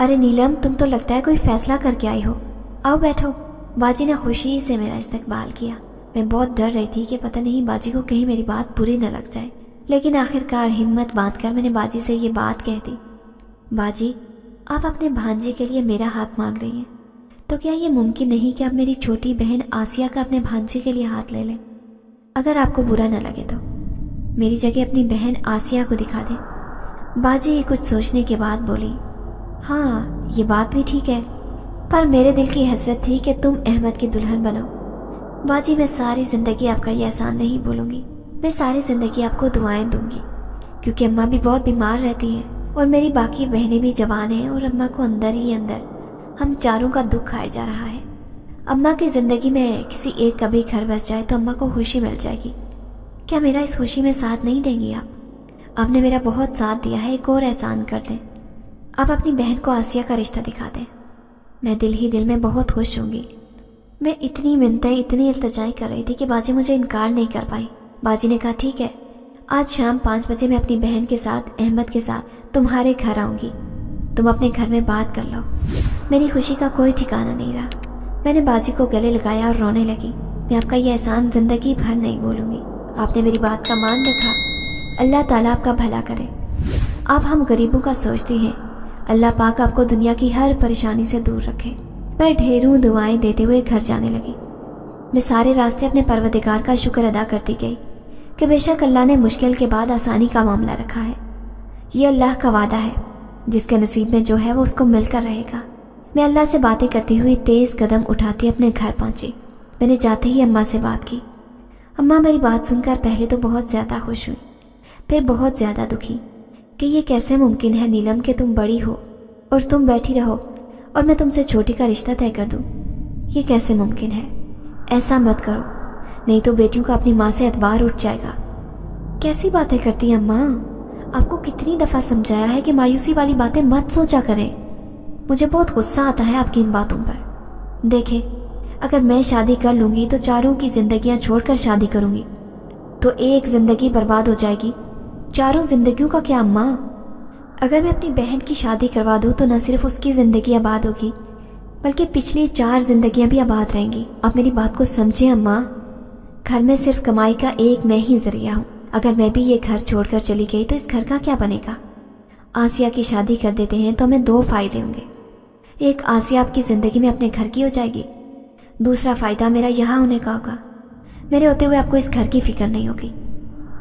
अरे नीलम तुम तो लगता है कोई फैसला करके आई हो, आओ बैठो। बाजी ने खुशी से मेरा इस्तकबाल किया। मैं बहुत डर रही थी कि पता नहीं बाजी को कहीं मेरी बात बुरी न लग जाए, लेकिन आखिरकार हिम्मत बांधकर मैंने बाजी से ये बात कह दी, बाजी आप अपने भांजे के लिए मेरा हाथ मांग रही हैं, तो क्या ये मुमकिन नहीं कि आप मेरी छोटी बहन आसिया का अपने भांजे के लिए हाथ ले लें। अगर आपको बुरा न लगे तो मेरी जगह अपनी बहन आसिया को दिखा दें। बाजी कुछ सोचने के बाद बोली, हाँ ये बात भी ठीक है, पर मेरे दिल की हसरत थी कि तुम अहमद की दुल्हन बनो। बाजी मैं सारी ज़िंदगी आपका ये एहसान नहीं भूलूंगी, मैं सारी ज़िंदगी आपको दुआएं दूंगी, क्योंकि अम्मा भी बहुत बीमार रहती हैं और मेरी बाकी बहनें भी जवान हैं और अम्मा को अंदर ही अंदर हम चारों का दुख खाया जा रहा है। अम्मा की ज़िंदगी में किसी एक का भी घर बस जाए तो अम्मा को खुशी मिल जाएगी। क्या मेरा इस खुशी में साथ नहीं देंगी आप? आपने मेरा बहुत साथ दिया है, एक और एहसान कर दें, आप अपनी बहन को आसिया का रिश्ता दिखा दें। मैं दिल ही दिल में बहुत खुश होंगी। मैं इतनी मिन्नतें इतनी इल्तिजाएं कर रही थी कि बाजी मुझे इनकार नहीं कर पाई। बाजी ने कहा, ठीक है आज शाम 5 बजे मैं अपनी बहन के साथ अहमद के साथ तुम्हारे घर आऊँगी, तुम अपने घर में बात कर लो। मेरी खुशी का कोई ठिकाना नहीं रहा। میں نے बाजी को गले लगाया और रोने लगी। मैं आपका ये एहसान ज़िंदगी भर नहीं भूलूंगी। आपने मेरी बात का मान रखा। अल्लाह ताला आपका भला करे। आप हम गरीबों का सोचते हैं। अल्लाह पाक आपको दुनिया की हर परेशानी से दूर रखे। मैं ढेरों दुआएं देते हुए घर जाने लगी। मैं सारे रास्ते अपने परवरदिगार का शुक्र अदा करती गई कि बेशक अल्लाह ने मुश्किल के बाद आसानी का मामला रखा है। ये अल्लाह का वादा है, जिसके नसीब में जो है वो उसको मिलकर रहेगा। मैं अल्लाह से बातें करती हुई तेज़ कदम उठाती अपने घर पहुंची। मैंने जाते ही अम्मा से बात की। अम्मा मेरी बात सुनकर पहले तो बहुत ज़्यादा खुश हुई, फिर बहुत ज़्यादा दुखी कि ये कैसे मुमकिन है नीलम कि तुम बड़ी हो और तुम बैठी रहो और मैं तुमसे छोटी का रिश्ता तय कर दूँ। ये कैसे मुमकिन है? ऐसा मत करो, नहीं तो बेटियों का अपनी माँ से एतबार उठ जाएगा। कैसी बातें करती हैं अम्मा? आपको कितनी दफ़ा समझाया है कि मायूसी वाली बातें मत सोचा करें। मुझे बहुत गुस्सा आता है आपकी इन बातों पर। देखें, अगर मैं शादी कर लूँगी तो चारों की ज़िंदगियाँ छोड़कर शादी करूँगी, तो एक ज़िंदगी बर्बाद हो जाएगी। चारों ज़िंदगियों का क्या अम्मा? अगर मैं अपनी बहन की शादी करवा दूँ तो न सिर्फ उसकी ज़िंदगी आबाद होगी, बल्कि पिछली 4 ज़िंदगियाँ भी आबाद रहेंगी। आप मेरी बात को समझें अम्मा। घर में सिर्फ कमाई का एक मैं ही ज़रिया हूँ। अगर मैं भी ये घर छोड़कर चली गई तो इस घर का क्या बनेगा? आसिया की शादी कर देते हैं तो हमें 2 फ़ायदे होंगे। एक, आसिया आपकी ज़िंदगी में अपने घर की हो जाएगी। दूसरा फ़ायदा मेरा यहाँ होने का होगा। मेरे होते हुए आपको इस घर की फ़िक्र नहीं होगी।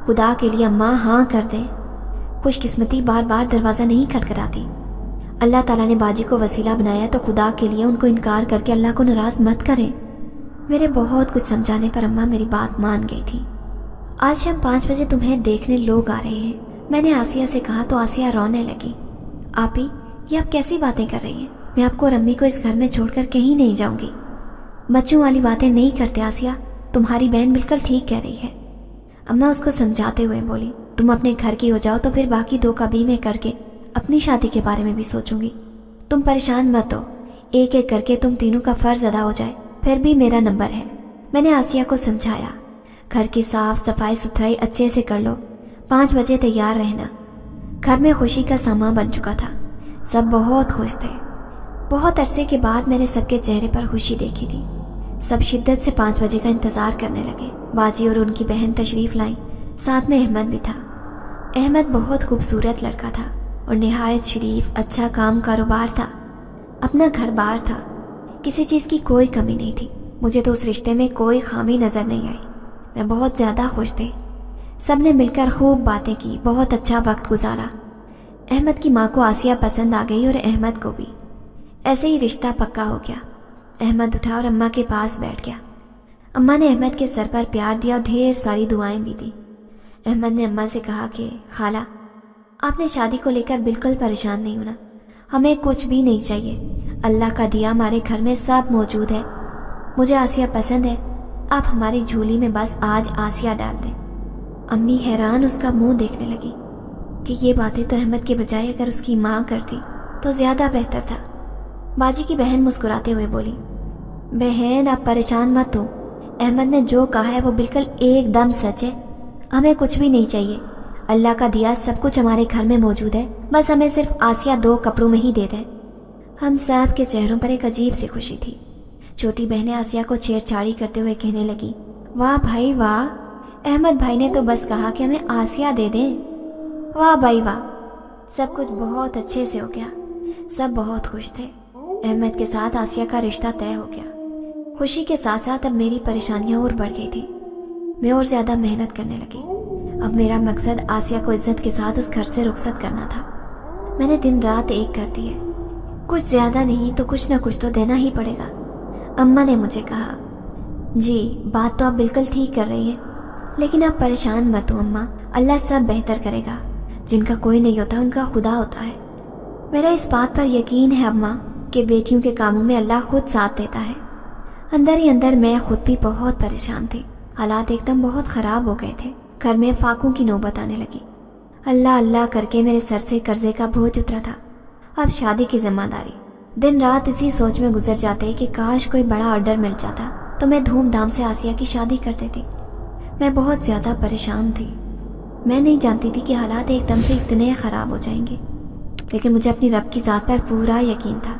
खुदा के लिए अम्मा हाँ कर दें। खुशकिस्मती बार बार दरवाज़ा नहीं खटखटाती। अल्लाह ताला ने बाजी को वसीला बनाया तो खुदा के लिए उनको इनकार करके अल्लाह को नाराज़ मत करें। मेरे बहुत कुछ समझाने पर अम्मा मेरी बात मान गई थी। आज शाम 5 बजे तुम्हें देखने लोग आ रहे हैं, मैंने आसिया से कहा तो आसिया रोने लगी। आपी, ये आप कैसी बातें कर रही हैं? मैं आपको और अम्मी को इस घर में छोड़कर कहीं नहीं जाऊंगी। बच्चों वाली बातें नहीं करते आसिया, तुम्हारी बहन बिल्कुल ठीक कह रही है। अम्मा उसको समझाते हुए बोली, तुम अपने घर की हो जाओ तो फिर बाकी 2 का भी मैं करके अपनी शादी के बारे में भी सोचूंगी। तुम परेशान मत हो, एक एक करके तुम तीनों का फ़र्ज अदा हो जाए, फिर भी मेरा नंबर है। मैंने आसिया को समझाया, घर की साफ सफाई सुथराई अच्छे से कर लो, 5 बजे तैयार रहना। घर में खुशी का सामा बन चुका था। सब बहुत खुश थे। बहुत अरसे के बाद मैंने सबके चेहरे पर खुशी देखी थी। सब शिद्दत से 5 बजे का इंतज़ार करने लगे। बाजी और उनकी बहन तशरीफ़ लाई, साथ में अहमद भी था। अहमद बहुत खूबसूरत लड़का था और निहायत शरीफ, अच्छा काम कारोबार था, अपना घर बार था, किसी चीज़ की कोई कमी नहीं थी। मुझे तो उस रिश्ते में कोई खामी नज़र नहीं आई। मैं बहुत ज़्यादा खुश थे। सब ने मिलकर खूब बातें की, बहुत अच्छा वक्त गुजारा। अहमद की माँ को आसिया पसंद आ गई और अहमद को भी। ऐसे ही रिश्ता पक्का हो गया। अहमद उठा और अम्मा के पास बैठ गया। अम्मा ने अहमद के सर पर प्यार दिया और ढेर सारी दुआएं भी दी। अहमद ने अम्मा से कहा कि खाला, आपने शादी को लेकर बिल्कुल परेशान नहीं होना, हमें कुछ भी नहीं चाहिए। अल्लाह का दिया हमारे घर में सब मौजूद है। मुझे आसिया पसंद है, आप हमारी झोली में बस आज आसिया डाल दें। अम्मी हैरान उसका मुंह देखने लगी कि ये बातें तो अहमद के बजाय अगर उसकी माँ करती तो ज़्यादा बेहतर था। बाजी की बहन मुस्कुराते हुए बोली, बहन आप परेशान मत हो, अहमद ने जो कहा है वो बिल्कुल एकदम सच है। हमें कुछ भी नहीं चाहिए, अल्लाह का दिया सब कुछ हमारे घर में मौजूद है, बस हमें सिर्फ आसिया 2 कपड़ों में ही दे दे। हम सब के चेहरों पर एक अजीब सी खुशी थी। छोटी बहनें आसिया को छेड़छाड़ी करते हुए कहने लगी, वाह भाई वाह, अहमद भाई ने तो बस कहा कि हमें आसिया दे दें। वाह भाई वाह। सब कुछ बहुत अच्छे से हो गया। सब बहुत खुश थे। अहमद के साथ आसिया का रिश्ता तय हो गया। खुशी के साथ साथ अब मेरी परेशानियां और बढ़ गई थी। मैं और ज़्यादा मेहनत करने लगी। अब मेरा मकसद आसिया को इज्जत के साथ उस घर से रुखसत करना था। मैंने दिन रात एक कर दी है। कुछ ज़्यादा नहीं तो कुछ ना कुछ तो देना ही पड़ेगा। अम्मा ने मुझे कहा, जी बात तो आप बिल्कुल ठीक कर रही हैं, लेकिन आप परेशान मत हो अम्मा, अल्लाह सब बेहतर करेगा। जिनका कोई नहीं होता उनका खुदा होता है। मेरा इस बात पर यकीन है अम्मा कि बेटियों के कामों में अल्लाह खुद साथ देता है। अंदर ही अंदर मैं खुद भी बहुत परेशान थी। हालात एकदम बहुत ख़राब हो गए थे। घर में फाकों की नौबत आने लगी। अल्लाह अल्लाह करके मेरे सर से कर्जे का बोझ उतरा था। अब शादी की जिम्मेदारी। दिन रात इसी सोच में गुजर जाते कि काश कोई बड़ा ऑर्डर मिल जाता तो मैं धूमधाम से आसिया की शादी कर देती। मैं बहुत ज़्यादा परेशान थी। मैं नहीं जानती थी कि हालात एकदम से इतने ख़राब हो जाएंगे, लेकिन मुझे अपनी रब की ज़ात पर पूरा यकीन था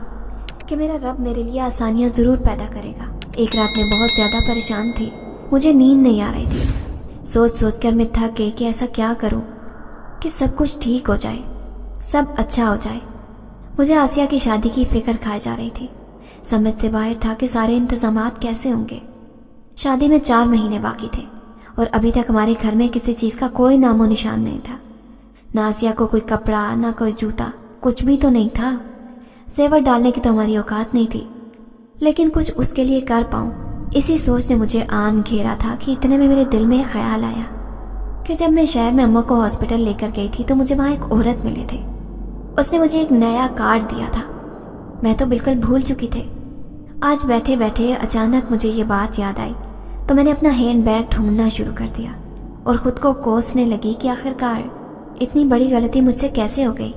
کہ میرا رب میرے لیے آسانیاں ضرور پیدا کرے گا۔ ایک رات میں بہت زیادہ پریشان تھی، مجھے نیند نہیں آ رہی تھی۔ سوچ سوچ کر میں تھک گئی کہ ایسا کیا کروں کہ سب کچھ ٹھیک ہو جائے، سب اچھا ہو جائے۔ مجھے آسیہ کی شادی کی فکر کھائی جا رہی تھی۔ سمجھ سے باہر تھا کہ سارے انتظامات کیسے ہوں گے۔ شادی میں 4 مہینے باقی تھے اور ابھی تک ہمارے گھر میں کسی چیز کا کوئی نام و نشان نہیں تھا۔ نہ آسیہ کو کوئی کپڑا، نہ کوئی جوتا، کچھ بھی تو نہیں تھا۔ زیور ڈالنے کی تو ہماری اوقات نہیں تھی، لیکن کچھ اس کے لیے کر پاؤں، اسی سوچ نے مجھے آن گھیرا تھا کہ اتنے میں میرے دل میں خیال آیا کہ جب میں شہر میں اماں کو ہاسپٹل لے کر گئی تھی تو مجھے وہاں ایک عورت ملی تھی۔ اس نے مجھے ایک نیا کارڈ دیا تھا، میں تو بالکل بھول چکی تھی۔ آج بیٹھے بیٹھے اچانک مجھے یہ بات یاد آئی تو میں نے اپنا ہینڈ بیگ ڈھونڈنا شروع کر دیا اور خود کو کوسنے لگی کہ آخرکار اتنی بڑی غلطی مجھ سے کیسے ہو گئی۔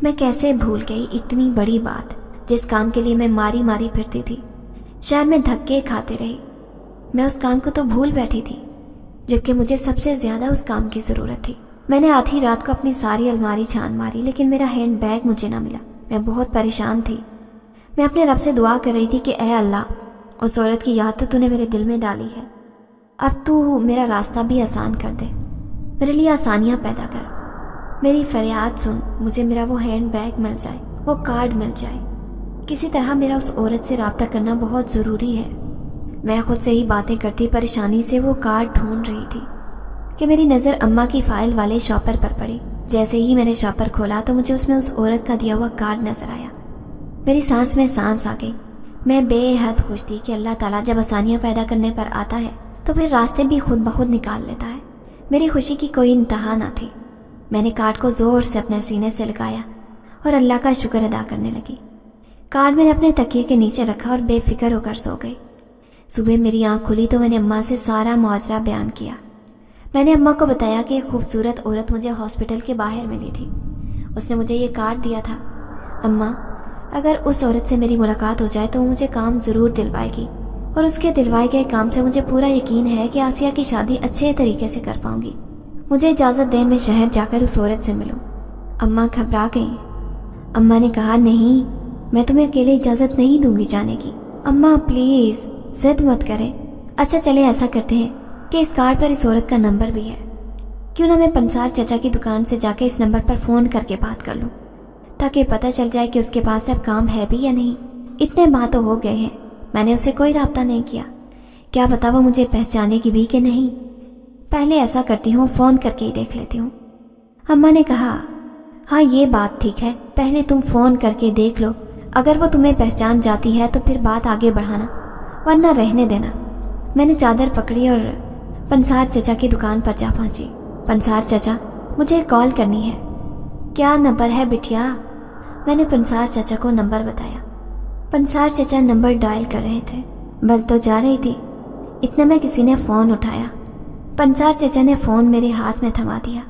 میں کیسے بھول گئی اتنی بڑی بات جس کام کے لیے میں ماری ماری پھرتی تھی، شہر میں دھکے کھاتے رہی۔ میں اس کام کو تو بھول بیٹھی تھی جبکہ مجھے سب سے زیادہ اس کام کی ضرورت تھی۔ میں نے آدھی رات کو اپنی ساری الماری چھان ماری لیکن میرا ہینڈ بیگ مجھے نہ ملا۔ میں بہت پریشان تھی۔ میں اپنے رب سے دعا کر رہی تھی کہ اے اللہ، اس عورت کی یاد تو نے میرے دل میں ڈالی ہے، اب تو میرا راستہ بھی آسان کر دے، میرے لیے آسانیاں پیدا کر۔ میری فریاد سن، مجھے میرا وہ ہینڈ بیگ مل جائے، وہ کارڈ مل جائے۔ کسی طرح میرا اس عورت سے رابطہ کرنا بہت ضروری ہے۔ میں خود سے ہی باتیں کرتی پریشانی سے وہ کارڈ ڈھونڈ رہی تھی کہ میری نظر اماں کی فائل والے شاپر پر پڑی۔ جیسے ہی میں نے شاپر کھولا تو مجھے اس میں اس عورت کا دیا ہوا کارڈ نظر آیا۔ میری سانس میں سانس آ گئی۔ میں بے حد خوش تھی کہ اللہ تعالیٰ جب آسانیاں پیدا کرنے پر آتا ہے تو پھر راستے بھی خود بخود نکال لیتا ہے۔ میری خوشی کی کوئی انتہا نہ تھی۔ میں نے کارڈ کو زور سے اپنے سینے سے لگایا اور اللہ کا شکر ادا کرنے لگی۔ کارڈ میں نے اپنے تکیے کے نیچے رکھا اور بے فکر ہو کر سو گئی۔ صبح میری آنکھ کھلی تو میں نے اماں سے سارا ماجرا بیان کیا۔ میں نے اماں کو بتایا کہ ایک خوبصورت عورت مجھے ہاسپٹل کے باہر ملی تھی، اس نے مجھے یہ کارڈ دیا تھا۔ اماں، اگر اس عورت سے میری ملاقات ہو جائے تو وہ مجھے کام ضرور دلوائے گی، اور اس کے دلوائے گئے کام سے مجھے پورا یقین ہے کہ آسیہ کی شادی اچھے طریقے سے کر پاؤں گی۔ مجھے اجازت دیں میں شہر جا کر اس عورت سے ملوں۔ اماں گھبرا گئیں۔ اماں نے کہا، نہیں، میں تمہیں اکیلے اجازت نہیں دوں گی جانے کی۔ اماں پلیز ضد مت کریں۔ اچھا چلے ایسا کرتے ہیں کہ اس کارڈ پر اس عورت کا نمبر بھی ہے، کیوں نہ میں پنسار چچا کی دکان سے جا کے اس نمبر پر فون کر کے بات کر لوں، تاکہ پتہ چل جائے کہ اس کے پاس اب کام ہے بھی یا نہیں۔ اتنے ماہ تو ہو گئے ہیں، میں نے اسے کوئی رابطہ نہیں کیا، کیا پتا وہ مجھے پہچانے کی بھی کہ نہیں۔ پہلے ایسا کرتی ہوں، فون کر کے ہی دیکھ لیتی ہوں۔ اماں نے کہا، ہاں یہ بات ٹھیک ہے، پہلے تم فون کر کے دیکھ لو، اگر وہ تمہیں پہچان جاتی ہے تو پھر بات آگے بڑھانا، ورنہ رہنے دینا۔ میں نے چادر پکڑی اور پنسار چچا کی دکان پر جا پہنچی۔ پنسار چچا، مجھے کال کرنی ہے۔ کیا نمبر ہے بٹیا؟ میں نے پنسار چچا کو نمبر بتایا۔ پنسار چچا نمبر ڈائل کر رہے تھے، بس تو جا رہی تھی، اتنے میں کسی نے فون اٹھایا۔ پنسار چچا نے فون میرے ہاتھ میں تھما دیا۔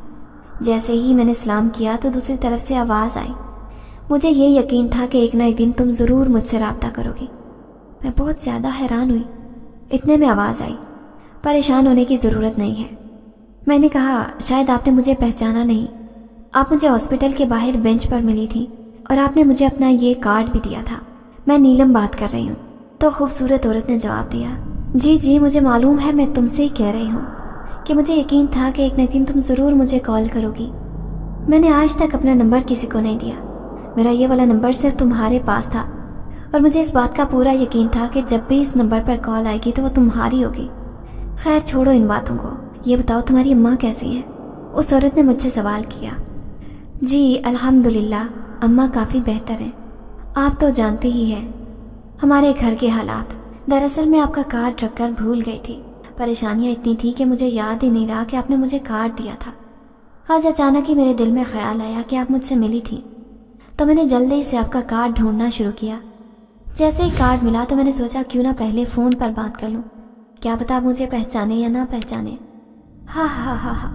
جیسے ہی میں نے سلام کیا تو دوسری طرف سے آواز آئی۔ مجھے یہ یقین تھا کہ ایک نہ ایک دن تم ضرور مجھ سے رابطہ کرو گی۔ میں بہت زیادہ حیران ہوئی۔ اتنے میں آواز آئی، پریشان ہونے کی ضرورت نہیں ہے۔ میں نے کہا، شاید آپ نے مجھے پہچانا نہیں، آپ مجھے ہاسپٹل کے باہر بینچ پر ملی تھی اور آپ نے مجھے اپنا یہ کارڈ بھی دیا تھا۔ میں نیلم بات کر رہی ہوں۔ تو خوبصورت عورت نے جواب دیا، جی مجھے معلوم ہے، میں تم سے ہی کہہ رہی ہوں کہ مجھے یقین تھا کہ ایک نہ ایک دن تم ضرور مجھے کال کرو گی۔ میں نے آج تک اپنا نمبر کسی کو نہیں دیا، میرا یہ والا نمبر صرف تمہارے پاس تھا، اور مجھے اس بات کا پورا یقین تھا کہ جب بھی اس نمبر پر کال آئے گی تو وہ تمہاری ہوگی۔ خیر چھوڑو ان باتوں کو، یہ بتاؤ تمہاری اماں کیسی ہیں؟ اس عورت نے مجھ سے سوال کیا۔ جی الحمدللہ، اماں کافی بہتر ہیں۔ آپ تو جانتے ہی ہیں ہمارے گھر کے حالات۔ دراصل میں آپ کا کارڈ رکھ کر بھول گئی تھی، پریشانیاں اتنی تھی کہ مجھے یاد ہی نہیں رہا کہ آپ نے مجھے کارڈ دیا تھا۔ آج اچانک ہی میرے دل میں خیال آیا کہ آپ مجھ سے ملی تھی، تو میں نے جلدی سے آپ کا کارڈ ڈھونڈنا شروع کیا۔ جیسے ہی کارڈ ملا تو میں نے سوچا کیوں نہ پہلے فون پر بات کر لوں، کیا پتا آپ مجھے پہچانے یا نہ پہچانے۔ ہاں ہاں ہاں ہاں،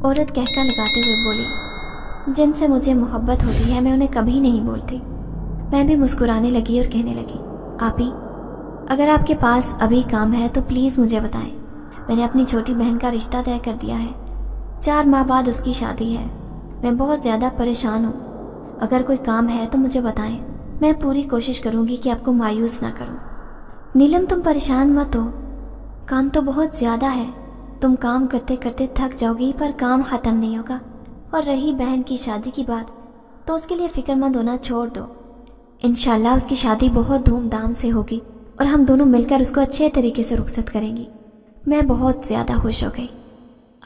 عورت کہکا لگاتے ہوئے بولی، جن سے مجھے محبت ہوتی ہے میں انہیں کبھی نہیں بولتی۔ میں بھی مسکرانے لگی اور کہنے لگی، آپی، اگر آپ کے پاس ابھی کام ہے تو پلیز مجھے بتائیں، میں نے اپنی چھوٹی بہن کا رشتہ طے کر دیا ہے، 4 ماہ بعد اس کی شادی ہے، میں بہت زیادہ پریشان ہوں، اگر کوئی کام ہے تو مجھے بتائیں، میں پوری کوشش کروں گی کہ آپ کو مایوس نہ کروں۔ نیلم تم پریشان مت ہو، کام تو بہت زیادہ ہے، تم کام کرتے کرتے تھک جاؤ گی پر کام ختم نہیں ہوگا۔ اور رہی بہن کی شادی کی بات تو اس کے لیے فکر مند ہونا چھوڑ دو، انشاءاللہ اس کی شادی بہت دھوم دھام سے ہوگی اور ہم دونوں مل کر اس کو اچھے طریقے سے رخصت کریں گی۔ میں بہت زیادہ خوش ہو گئی۔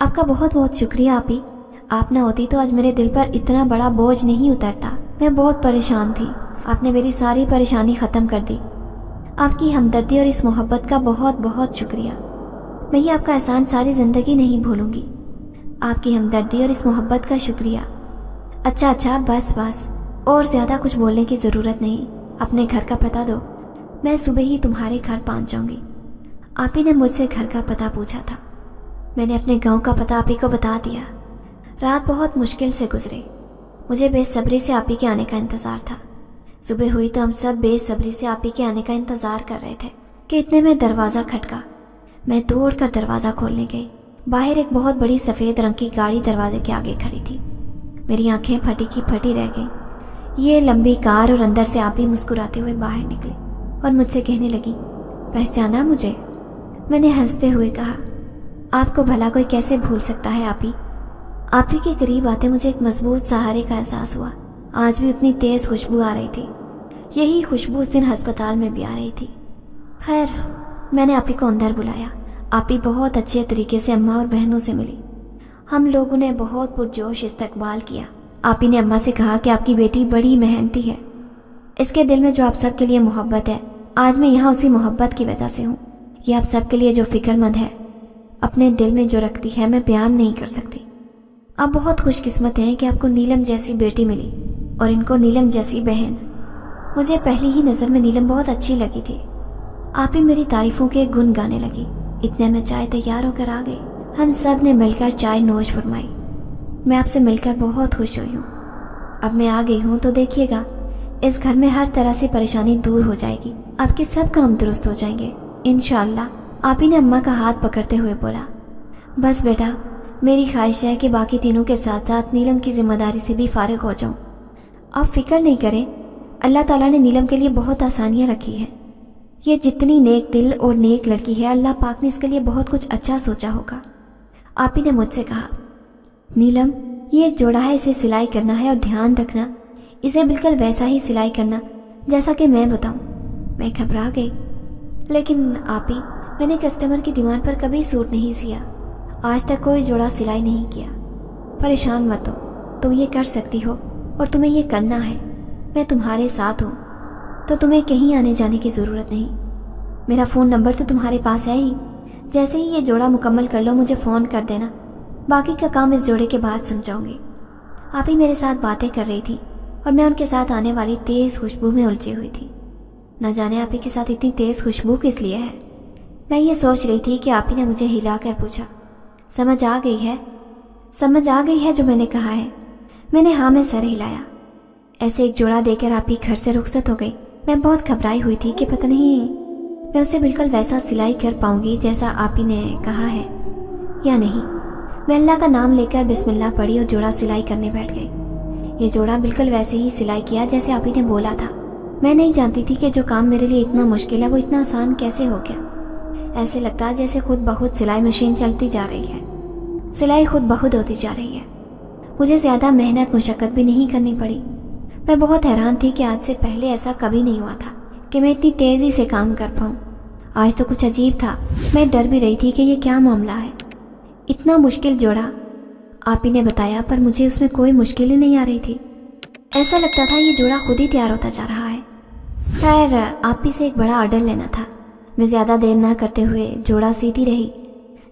آپ کا بہت بہت شکریہ آپی، آپ نہ ہوتی تو آج میرے دل پر اتنا بڑا بوجھ نہیں اترتا، میں بہت پریشان تھی، آپ نے میری ساری پریشانی ختم کر دی۔ آپ کی ہمدردی اور اس محبت کا بہت بہت شکریہ، میں یہ آپ کا احسان ساری زندگی نہیں بھولوں گی۔ آپ کی ہمدردی اور اس محبت کا شکریہ۔ اچھا بس اور زیادہ کچھ بولنے کی ضرورت نہیں، اپنے گھر کا پتہ دو، میں صبح ہی تمہارے گھر پہنچ جاؤں گی۔ آپی نے مجھ سے گھر کا پتہ پوچھا تھا، میں نے اپنے گاؤں کا پتہ آپی کو بتا دیا۔ رات بہت مشکل سے گزری، مجھے بے صبری سے آپی کے آنے کا انتظار تھا۔ صبح ہوئی تو ہم سب بے صبری سے آپی کے آنے کا انتظار کر رہے تھے کہ اتنے میں دروازہ کھٹکا۔ میں دوڑ کر دروازہ کھولنے گئی، باہر ایک بہت بڑی سفید رنگ کی گاڑی دروازے کے آگے کھڑی تھی۔ میری آنکھیں پھٹی کی پھٹی رہ گئیں۔ یہ لمبی کار اور اندر سے آپی مسکراتے ہوئے باہر نکلے اور مجھ سے کہنے لگی، پہچانا مجھے؟ میں نے ہنستے ہوئے کہا، آپ کو بھلا کوئی کیسے بھول سکتا ہے آپی۔ آپی کے قریب آتے مجھے ایک مضبوط سہارے کا احساس ہوا۔ آج بھی اتنی تیز خوشبو آ رہی تھی، یہی خوشبو اس دن ہسپتال میں بھی آ رہی تھی۔ خیر، میں نے آپی کو اندر بلایا۔ آپی بہت اچھے طریقے سے اماں اور بہنوں سے ملی، ہم لوگوں نے بہت پرجوش استقبال کیا۔ آپی نے اماں سے کہا کہ آپ کی بیٹی بڑی محنتی ہے، اس کے دل میں جو آپ سب کے لیے محبت ہے، آج میں یہاں اسی محبت کی وجہ سے ہوں۔ یہ آپ سب کے لیے جو فکر مند ہے، اپنے دل میں جو رکھتی ہے، میں بیان نہیں کر سکتی۔ آپ بہت خوش قسمت ہیں کہ آپ کو نیلم جیسی بیٹی ملی اور ان کو نیلم جیسی بہن۔ مجھے پہلی ہی نظر میں نیلم بہت اچھی لگی تھی۔ آپی میری تعریفوں کے گن گانے لگی۔ اتنے میں چائے تیار ہو کر آ گئی، ہم سب نے مل کر چائے نوش فرمائی۔ میں آپ سے مل کر بہت خوش ہوئی ہوں۔ اب میں آ گئی ہوں تو دیکھیے گا، اس گھر میں ہر طرح سے پریشانی دور ہو جائے گی، آپ کے سب کام درست ہو جائیں گے انشاءاللہ۔ آپی نے اماں کا ہاتھ پکڑتے ہوئے بولا، بس بیٹا، میری خواہش ہے کہ باقی تینوں کے ساتھ ساتھ نیلم کی ذمہ داری سے بھی فارغ ہو جاؤں۔ آپ فکر نہیں کریں، اللہ تعالیٰ نے نیلم کے لیے بہت آسانیاں رکھی ہیں۔ یہ جتنی نیک دل اور نیک لڑکی ہے، اللہ پاک نے اس کے لیے بہت کچھ اچھا سوچا ہوگا۔ آپی نے مجھ سے کہا، نیلم یہ ایک جوڑا ہے، اسے سلائی کرنا ہے اور دھیان رکھنا اسے بالکل ویسا ہی سلائی کرنا جیسا کہ میں بتاؤں۔ میں گھبرا گئی، لیکن آپی، میں نے کسٹمر کی ڈیمانڈ پر کبھی سوٹ نہیں سیا، آج تک کوئی جوڑا سلائی نہیں کیا۔ پریشان مت ہو، تم یہ کر سکتی ہو اور تمہیں یہ کرنا ہے، میں تمہارے ساتھ ہوں، تو تمہیں کہیں آنے جانے کی ضرورت نہیں۔ میرا فون نمبر تو تمہارے پاس ہے ہی، جیسے ہی یہ جوڑا مکمل کر لو مجھے فون کر دینا، باقی کا کام اس جوڑے کے بعد سمجھاؤں گی۔ آپی میرے ساتھ باتیں کر رہی تھی اور میں ان کے ساتھ آنے والی تیز خوشبو میں الجھی ہوئی تھی۔ نہ جانے آپی کے ساتھ اتنی تیز خوشبو کس لیے ہے؟ میں یہ سوچ رہی تھی کہ آپی نے مجھے ہلا کر پوچھا، سمجھ آ گئی ہے جو میں نے کہا ہے؟ میں نے ہاں میں سر ہلایا۔ ایسے ایک جوڑا دے کر آپی گھر سے رخصت ہو گئی۔ میں بہت گھبرائی ہوئی تھی کہ پتہ نہیں میں اسے بالکل ویسا سلائی کر پاؤں گی جیسا آپی نے کہا ہے یا نہیں۔ میں اللہ کا نام لے کر بسم اللہ پڑھی اور جوڑا سلائی کرنے بیٹھ گئی۔ یہ جوڑا بالکل ویسے ہی سلائی کیا جیسے آپی نے بولا تھا۔ میں نہیں جانتی تھی کہ جو کام میرے لیے اتنا مشکل ہے وہ اتنا آسان کیسے ہو گیا۔ ایسے لگتا جیسے خود بخود سلائی مشین چلتی جا رہی ہے، سلائی خود بخود ہوتی جا رہی ہے، مجھے زیادہ محنت مشقت بھی نہیں کرنی پڑی۔ میں بہت حیران تھی کہ آج سے پہلے ایسا کبھی نہیں ہوا تھا کہ میں اتنی تیزی سے کام کر پاؤں۔ آج تو کچھ عجیب تھا، میں ڈر بھی رہی تھی کہ یہ کیا معاملہ ہے۔ اتنا مشکل جوڑا آپی نے بتایا پر مجھے اس میں کوئی مشکل ہی نہیں آ رہی تھی، ایسا لگتا تھا یہ جوڑا خود ہی تیار ہوتا جا رہا ہے۔ خیر، آپی سے ایک بڑا آرڈر لینا تھا۔ میں زیادہ دیر نہ کرتے ہوئے جوڑا سیدھی رہی۔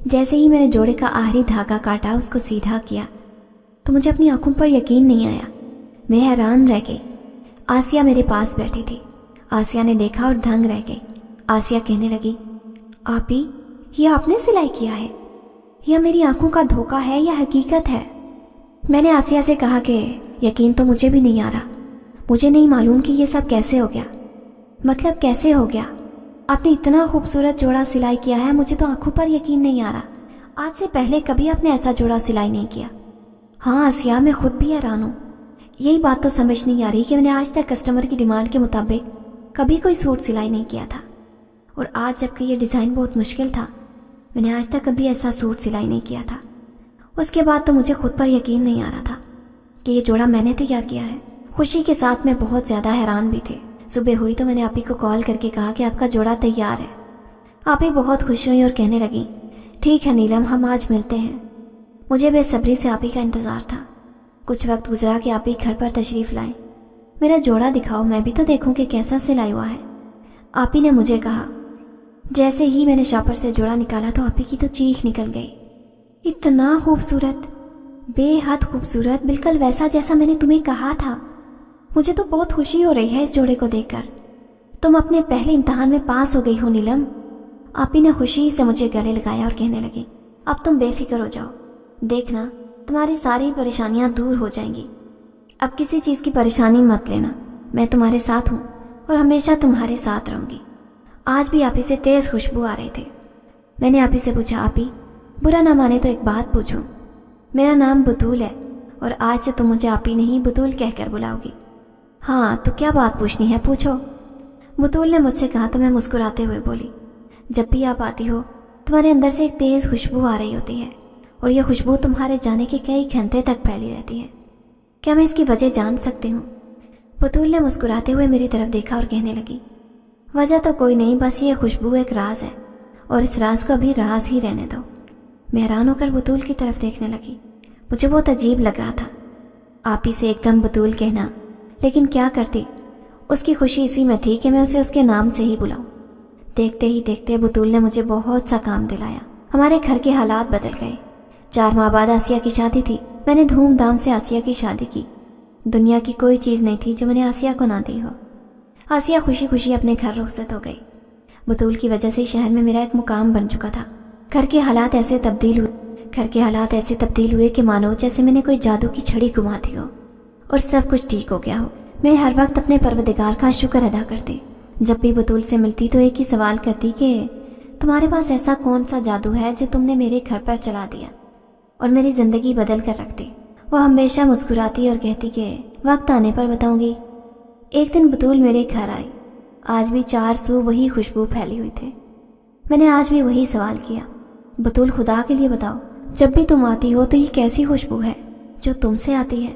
جیسے ہی میں نے جوڑے کا آخری دھاگا کاٹا، اس کو سیدھا کیا تو مجھے اپنی آنکھوں پر یقین نہیں آیا۔ میں حیران رہ گئی۔ آسیہ میرے پاس بیٹھی تھی۔ آسیہ نے دیکھا اور دھنگ رہ گئی۔ آسیہ کہنے لگی، آپی یہ آپ نے سلائی کیا ہے؟ یہ میری آنکھوں کا دھوکہ ہے یا حقیقت ہے؟ میں نے آسیہ سے کہا کہ یقین تو مجھے بھی نہیں آ رہا، مجھے نہیں معلوم کہ یہ سب کیسے ہو گیا۔ مطلب کیسے ہو گیا؟ آپ نے اتنا خوبصورت جوڑا سلائی کیا ہے، مجھے تو آنکھوں پر یقین نہیں آ رہا۔ آج سے پہلے کبھی آپ نے ایسا جوڑا سلائی نہیں کیا۔ ہاں آسیہ، میں خود بھی حیران ہوں، यही बात तो समझ नहीं आ रही कि मैंने आज तक कस्टमर की डिमांड के मुताबिक कभी कोई सूट सिलाई नहीं किया था, और आज जबकि ये डिज़ाइन बहुत मुश्किल था, मैंने आज तक कभी ऐसा सूट सिलाई नहीं किया था। उसके बाद तो मुझे खुद पर यकीन नहीं आ रहा था कि ये जोड़ा मैंने तैयार किया है। खुशी के साथ मैं बहुत ज़्यादा हैरान भी थे। सुबह हुई तो मैंने आपी को कॉल करके कहा कि आपका जोड़ा तैयार है। आपी बहुत खुश हुई और कहने लगी, ठीक है नीलम, हम आज मिलते हैं। मुझे बेसब्री से आपी का इंतज़ार था। कुछ वक्त गुजरा कि आपी घर पर तशरीफ़ लाए। मेरा जोड़ा दिखाओ, मैं भी तो देखूं कि कैसा सिलाई हुआ है। आपी ने मुझे कहा। जैसे ही मैंने शॉपर से जोड़ा निकाला तो आपी की तो चीख निकल गई। इतना खूबसूरत, बेहद खूबसूरत, बिल्कुल वैसा जैसा मैंने तुम्हें कहा था। मुझे तो बहुत खुशी हो रही है इस जोड़े को देखकर। तुम अपने पहले इम्तहान में पास हो गई हो नीलम। आपी ने खुशी से मुझे गले लगाया और कहने लगी, अब तुम बेफिक्र हो जाओ, देखना तुम्हारी सारी परेशानियां दूर हो जाएंगी। अब किसी चीज़ की परेशानी मत लेना, मैं तुम्हारे साथ हूँ और हमेशा तुम्हारे साथ रहूँगी। आज भी आपी से तेज़ खुशबू आ रही थी। मैंने आपी से पूछा, आपी बुरा ना माने तो एक बात पूछूं? मेरा नाम बतूल है और आज से तुम मुझे आपी नहीं बतूल कहकर बुलाओगी। हाँ, तो क्या बात पूछनी है, पूछो। बतूल ने मुझसे कहा तो मैं मुस्कुराते हुए बोली, जब भी आप आती हो तुम्हारे अंदर से एक तेज़ खुशबू आ रही होती है और यह खुशबू तुम्हारे जाने के कई घंटे तक फैली रहती है। क्या मैं इसकी वजह जान सकती हूँ? बतूल ने मुस्कुराते हुए मेरी तरफ देखा और कहने लगी, वजह तो कोई नहीं, बस ये खुशबू एक राज है और इस राज को अभी राज ही रहने दो। मैं हैरान होकर बतूल की तरफ देखने लगी। मुझे बहुत अजीब लग रहा था आपी से एकदम बतूल कहना, लेकिन क्या करती, उसकी खुशी इसी में थी कि मैं उसे उसके नाम से ही बुलाऊं। देखते ही देखते बतूल ने मुझे बहुत सा काम दिलाया। हमारे घर के हालात बदल गए। 4 माह बाद आसिया की शादी थी। मैंने धूमधाम से आसिया की शादी की। दुनिया की कोई चीज़ नहीं थी जो मैंने आसिया को ना दी हो। आसिया खुशी खुशी अपने घर रुखसत हो गई। बतूल की वजह से शहर में मेरा एक मुकाम बन चुका था। घर के हालात ऐसे तब्दील हुए कि मानो जैसे मैंने कोई जादू की छड़ी घुमा दी हो और सब कुछ ठीक हो गया हो। मैं हर वक्त अपने परवरदिगार का शुक्र अदा करती। जब भी बतूल से मिलती तो एक ही सवाल करती कि तुम्हारे पास ऐसा कौन सा जादू है जो तुमने मेरे घर पर चला दिया और मेरी ज़िंदगी बदल कर रख दी। वो हमेशा मुस्कुराती और कहती कि वक्त आने पर बताऊंगी। एक दिन बतूल मेरे घर आई। आज भी 4 सू वही खुशबू फैली हुई थे। मैंने आज भी वही सवाल किया, बतूल खुदा के लिए बताओ, जब भी तुम आती हो तो ये कैसी खुशबू है जो तुमसे आती है?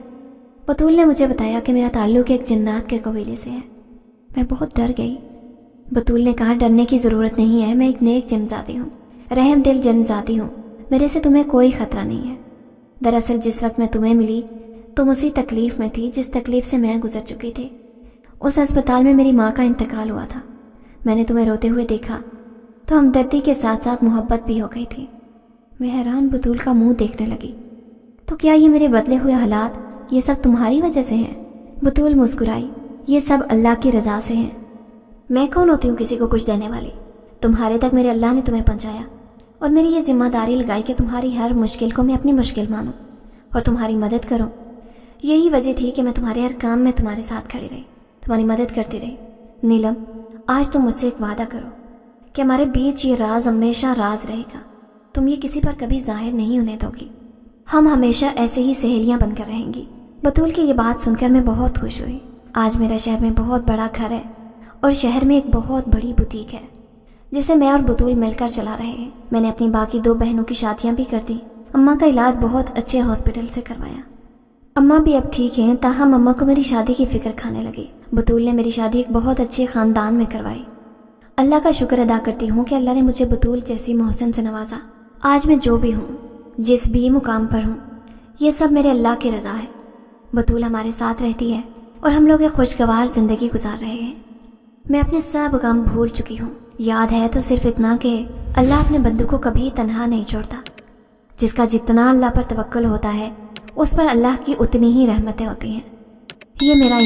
बतूल ने मुझे बताया कि मेरा ताल्लुक़ एक जन्नात के कबीले से है। मैं बहुत डर गई। बतूल ने कहा, डरने की ज़रूरत नहीं है, मैं एक नेक जन्मज़ादी हूँ, रहम दिल जन्मज़ादी हूँ, मेरे से तुम्हें कोई ख़तरा नहीं है। दरअसल जिस वक्त मैं तुम्हें मिली तुम उसी तकलीफ़ में थी जिस तकलीफ़ से मैं गुजर चुकी थी। उस अस्पताल में मेरी माँ का इंतकाल हुआ था। मैंने तुम्हें रोते हुए देखा तो हमदर्दी के साथ साथ मोहब्बत भी हो गई थी। मैं हैरान बतूल का मुंह देखने लगी। तो क्या ये मेरे बदले हुए हालात ये सब तुम्हारी वजह से हैं? बतूल मुस्कुराई, ये सब अल्लाह की रज़ा से हैं। मैं कौन होती हूँ किसी को कुछ देने वाली? तुम्हारे तक मेरे अल्लाह ने तुम्हें पहुँचाया और मेरी ये जिम्मेदारी लगाई कि तुम्हारी हर मुश्किल को मैं अपनी मुश्किल मानूं और तुम्हारी मदद करूं। यही वजह थी कि मैं तुम्हारे हर काम में तुम्हारे साथ खड़ी रही, तुम्हारी मदद करती रही। नीलम, आज तुम मुझसे एक वादा करो कि हमारे बीच ये राज हमेशा राज रहेगा। तुम ये किसी पर कभी जाहिर नहीं होने दोगी। हम हमेशा ऐसे ही सहेलियां बनकर रहेंगी। बतूल की ये बात सुनकर मैं बहुत खुश हुई। आज मेरा शहर में बहुत बड़ा घर है और शहर में एक बहुत बड़ी बुटीक है जिसे मैं और बतूल मिलकर चला रहे हैं। मैंने अपनी बाकी 2 बहनों की शादियां भी कर दी। अम्मा का इलाज बहुत अच्छे हॉस्पिटल से करवाया। अम्मा भी अब ठीक हैं, ताहम अम्मा को मेरी शादी की फिक्र खाने लगी। बतूल ने मेरी शादी एक बहुत अच्छे ख़ानदान में करवाई। अल्लाह का शुक्र अदा करती हूँ कि अल्लाह ने मुझे बतूल जैसी मोहसिन से नवाजा। आज मैं जो भी हूँ, जिस भी मुकाम पर हूँ, ये सब मेरे अल्लाह की रज़ा है। बतूल हमारे साथ रहती है और हम लोग एक खुशगवार ज़िंदगी गुजार रहे हैं। मैं अपने सब गम भूल चुकी हूँ। याद है तो सिर्फ इतना कि अल्लाह अपने बंदों को कभी तन्हा नहीं छोड़ता। जिसका जितना अल्लाह पर तवक्कुल होता है उस पर अल्लाह की उतनी ही रहमतें होती हैं। ये मेरा